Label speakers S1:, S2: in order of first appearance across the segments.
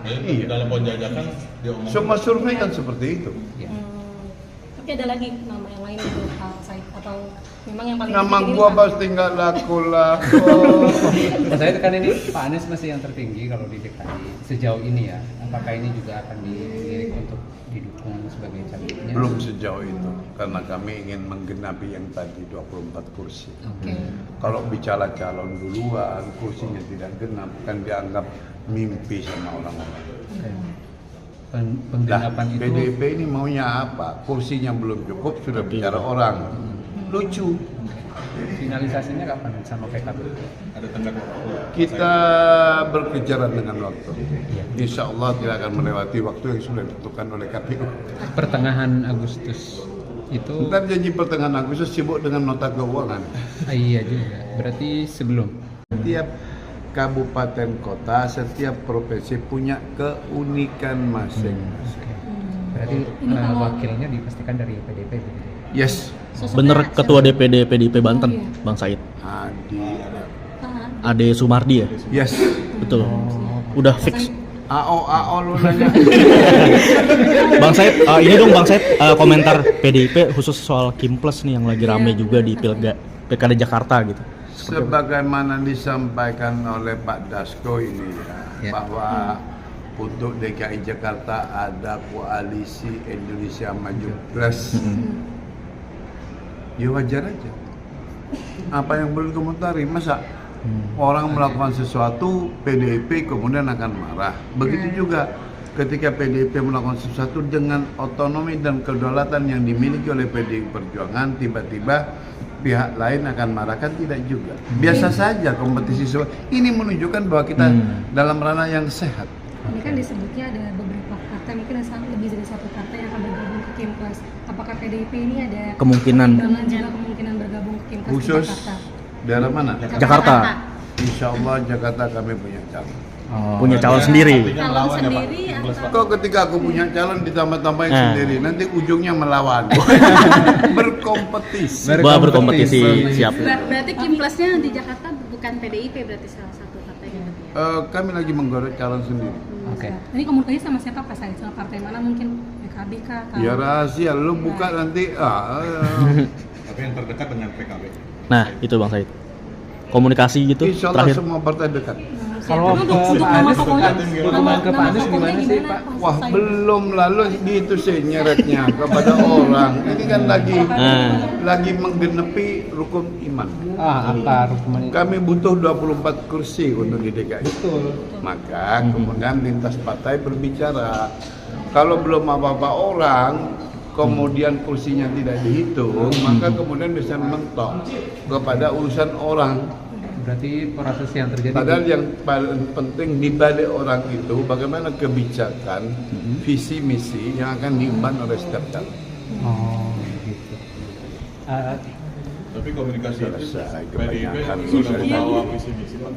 S1: Iya. Dalam penjajakan diomongin.
S2: Semua survei kan seperti itu.
S3: Tapi ada lagi nama yang lain itu Pak Said atau memang yang paling
S2: Nama
S3: tertinggi
S2: gua
S3: Pak?
S2: pasti nggak laku lah.
S4: Mas Said kan ini Pak Anies masih yang tertinggi kalau di DKI sejauh ini ya. Apakah ini juga akan dilirik untuk didukung sebagai calegnya?
S2: Belum sejauh itu, karena kami ingin menggenapi yang tadi 24 kursi. Kalau bicara calon duluan, kursinya tidak genap, kan dianggap mimpi sama orang-orang. Nah,
S4: Penggenapan itu
S2: PDIP ini maunya apa? Kursinya belum cukup, sudah bicara orang. Lucu.
S4: finalisasinya kapan sama PKB?
S1: Ada tenggat waktu.
S2: Kita berkejaran dengan waktu. Insya Allah tidak akan melewati waktu yang sudah ditentukan oleh KPU.
S4: Pertengahan Agustus itu.
S2: Ntar janji pertengahan Agustus sibuk dengan nota keuangan.
S4: Iya juga. Berarti sebelum.
S2: Setiap kabupaten kota, setiap provinsi punya keunikan masing-masing.
S4: Berarti wakilnya dipastikan dari PDIP.
S2: Yes.
S5: Bener ketua DPD PDIP Banten, Bang Said. Ade Sumardi ya?
S2: Yes.
S5: Betul. Udah fix.
S2: AO lu nanya.
S5: Bang Said, ini dong Bang Said, komentar PDIP khusus soal Kimples nih yang lagi rame juga di Pilkada Jakarta gitu.
S2: Sebagaimana disampaikan oleh Pak Dasko ini ya, bahwa untuk DKI Jakarta ada koalisi Indonesia Maju Plus. Ya wajar aja. Apa yang boleh komentari? Masa orang melakukan sesuatu PDIP kemudian akan marah. Begitu juga ketika PDIP melakukan sesuatu dengan otonomi dan kedaulatan yang dimiliki oleh PDI Perjuangan, tiba-tiba pihak lain akan marah, kan tidak juga. Biasa saja kompetisi ini menunjukkan bahwa kita dalam ranah yang sehat.
S3: Ini kan disebutnya ada beberapa partai, mungkin ada lebih dari satu partai yang akan bergabung ke Kimples. Apakah PDIP ini ada
S5: kemungkinan
S3: bergabung ke Kimples
S2: Khusus
S3: di Jakarta?
S2: daerah mana?
S5: Jakarta.
S2: Insya Allah Jakarta kami punya calon.
S5: Punya calon sendiri.
S3: Calon sendiri atau
S2: Kok ketika aku punya calon ditambah-tambahin sendiri, nanti ujungnya melawan. Berkompetisi.
S5: Wah, berkompetisi, siap.
S3: berarti Kimplesnya di Jakarta bukan PDIP berarti salah satu partainya.
S2: Kami lagi menggodok calon sendiri.
S4: Oke.
S3: Ini komunikasi sama siapa Pak Said? Sama partai mana mungkin? PKB kah? Atau-
S2: Ya rahasia, lu buka nanti.
S1: Tapi yang terdekat dengan PKB.
S5: Nah, itu Bang Said. Komunikasi gitu
S2: Insya Allah
S5: terakhir.
S2: semua partai dekat.
S4: Kalau
S3: untuk
S4: ke Pak
S3: nama
S4: Anies,
S3: tokohnya,
S4: hubungan ke Pak Anies gimana sih Pak?
S2: Wah, belum lalu gitu sih nyeretnya kepada orang. Ini kan lagi menggenepi rukun iman.
S4: Apa rukun itu?
S2: Kami butuh 24 kursi untuk di DKI.
S4: Betul.
S2: Maka kemudian lintas partai berbicara. Kalau belum apa-apa orang, kemudian kursinya tidak dihitung, maka kemudian bisa mentok kepada urusan orang.
S4: Berarti proses yang terjadi.
S2: Padahal yang paling penting di balik orang itu bagaimana kebijakan, visi misi yang akan diemban oleh setiap calon.
S4: Oh, gitu.
S1: Tapi komunikasi itu
S2: Selesai,
S1: PDIP
S2: kebanyakan
S1: sudah
S2: selesai.
S1: membawa visi misi Pak.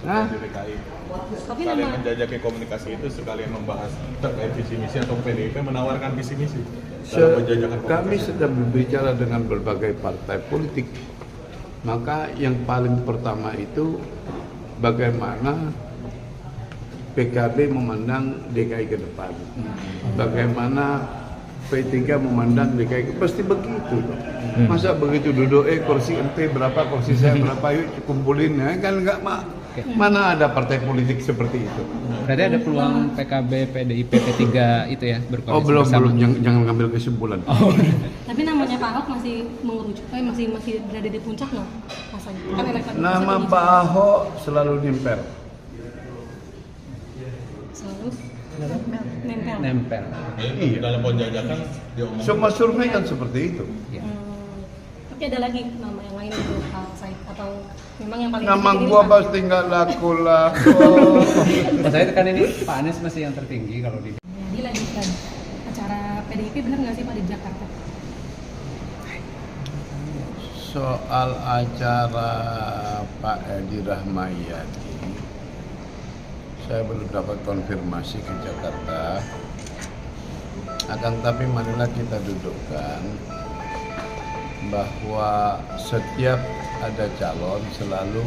S4: Hah?
S1: Di DKI.
S3: Tapi
S1: Sekalian
S3: nama
S1: menjajaki komunikasi itu, sekalian membahas terkait visi misi atau PDIP menawarkan visi misi dalam penjajakan
S2: Kami
S1: komunikasi.
S2: sedang berbicara dengan berbagai partai politik. Maka yang paling pertama itu bagaimana PKB memandang DKI ke depan. Bagaimana P3 memandang DKI, pasti begitu dong. Masa begitu duduk, kursi ente berapa, kursi saya berapa, yuk kumpulin, ya kan enggak, mana ada partai politik seperti itu.
S4: Berarti ada peluang PKB, PDIP, P3 itu ya berkoalisi
S2: Oh belum,
S4: bersama?
S2: jangan ngambil kesimpulan.
S3: tapi namanya Pak Ahok masih mengerucut, masih berada di puncak nggak Mas Said? Kan elektabilitasnya
S2: Nama
S3: tinggi.
S2: Pak Ahok selalu nempel.
S3: Selalu nempel.
S4: Nempel.
S2: Iya.
S1: Dalam penjajakan diomongin.
S2: Semua survei kan seperti itu.
S4: Ya.
S3: Tapi ada lagi nama yang lain itu Pak Said atau memang yang paling
S2: Nama
S3: tertinggi
S2: gua
S3: Pak?
S2: pasti nggak laku lah.
S4: Mas Said kan ini Pak Anies masih yang tertinggi kalau di.
S3: Dilanjutkan acara PDIP benar nggak sih Pak di Jakarta?
S2: Soal acara Pak Edi Rahmayadi, saya belum dapat konfirmasi ke Jakarta. Akan tapi marilah kita dudukkan bahwa setiap ada calon selalu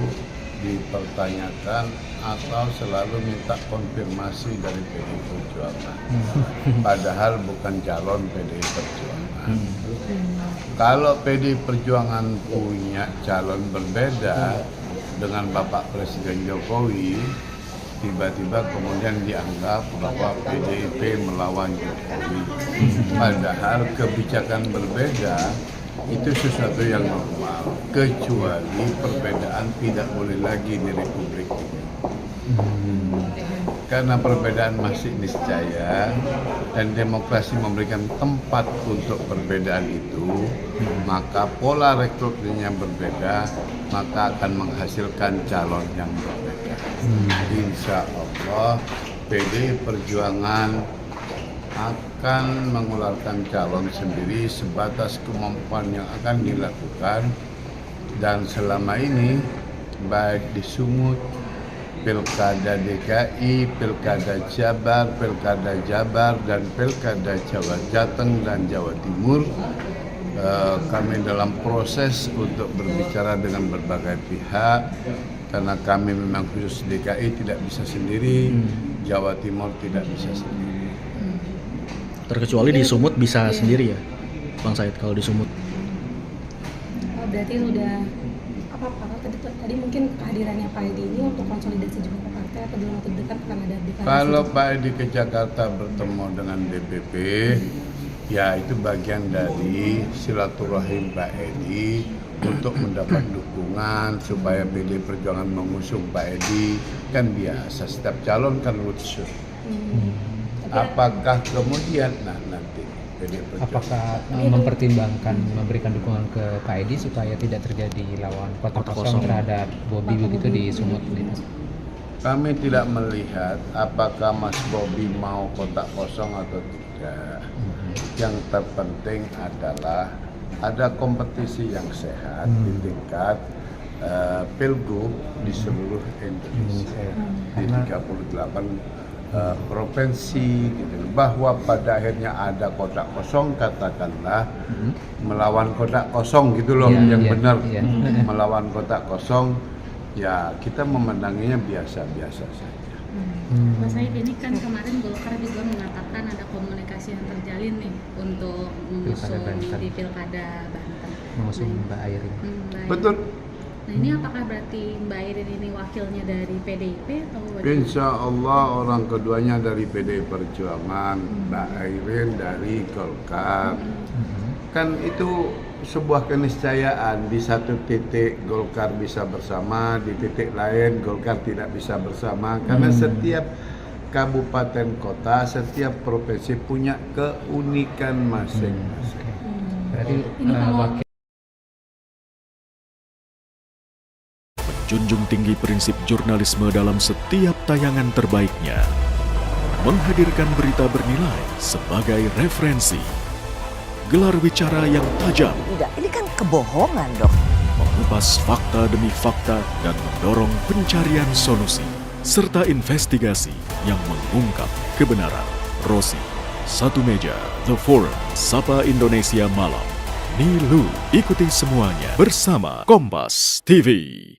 S2: dipertanyakan atau selalu minta konfirmasi dari PDI Perjuangan. Padahal bukan calon PDI Perjuangan. Kalau PDI Perjuangan punya calon berbeda dengan Bapak Presiden Jokowi, tiba-tiba kemudian dianggap bahwa PDIP melawan Jokowi. Padahal kebijakan berbeda itu sesuatu yang normal, kecuali perbedaan tidak boleh lagi di Republik ini. Karena perbedaan masih niscaya dan demokrasi memberikan tempat untuk perbedaan itu, maka pola rekrutmennya berbeda, maka akan menghasilkan calon yang berbeda. Insya Allah PDI Perjuangan akan mengeluarkan calon sendiri sebatas kemampuan yang akan dilakukan, dan selama ini baik di Sumut, Pilkada DKI, Pilkada Jabar, Pilkada Jabar, dan Pilkada Jawa Jateng dan Jawa Timur, kami dalam proses untuk berbicara dengan berbagai pihak, karena kami memang khusus DKI tidak bisa sendiri, Jawa Timur tidak bisa sendiri.
S5: Terkecuali di Sumut bisa sendiri ya, Bang Said, kalau di Sumut.
S3: Oh, berarti sudah tadi mungkin kehadirannya Pak Edi ini untuk konsolidasi juga ke partai atau dalam waktu dekat akan ada deklarasi?
S2: Kalau Pak Edi ke Jakarta bertemu dengan DPP, ya itu bagian dari silaturahim Pak Edi untuk mendapat dukungan supaya PDI Perjuangan mengusung Pak Edi. Kan biasa, setiap calon kan roadshow. Apakah kemudian nanti PDI Perjuangan
S4: Apakah mempertimbangkan memberikan dukungan ke Pak Edi supaya tidak terjadi lawan kota kosong terhadap Bobi begitu di Sumut?
S2: kami tidak melihat apakah Mas Bobi mau kotak kosong atau tidak. Yang terpenting adalah ada kompetisi yang sehat di tingkat Pilgub di seluruh Indonesia, di 38 provinsi, gitu. Bahwa pada akhirnya ada kotak kosong, katakanlah melawan kotak kosong gitu loh, yang benar. Melawan kotak kosong, ya kita memenanginya biasa-biasa saja.
S6: Mas Said, ini kan kemarin Golkar juga mengatakan ada komunikasi yang terjalin nih untuk mengusung di Pilkada Banten.
S4: Mengusung Mbak Airin.
S6: Mbak Airin.
S2: Betul.
S6: Nah, ini apakah berarti Mbak Airin ini wakilnya dari PDIP atau bagaimana?
S2: Insya Allah orang keduanya dari PDI Perjuangan, Mbak Airin dari Golkar. Kan itu sebuah keniscayaan, di satu titik Golkar bisa bersama, di titik lain Golkar tidak bisa bersama, karena setiap kabupaten kota, setiap provinsi punya keunikan masing-masing.
S4: Berarti wakil
S7: Junjung tinggi prinsip jurnalisme dalam setiap tayangan terbaiknya. Menghadirkan berita bernilai sebagai referensi. Gelar bicara yang tajam.
S8: Tidak, ini kan kebohongan dok.
S7: Mengupas fakta demi fakta dan mendorong pencarian solusi. Serta investigasi yang mengungkap kebenaran. Rosi, Satu Meja, The Forum, Sapa Indonesia Malam. Nilu, ikuti semuanya bersama Kompas TV.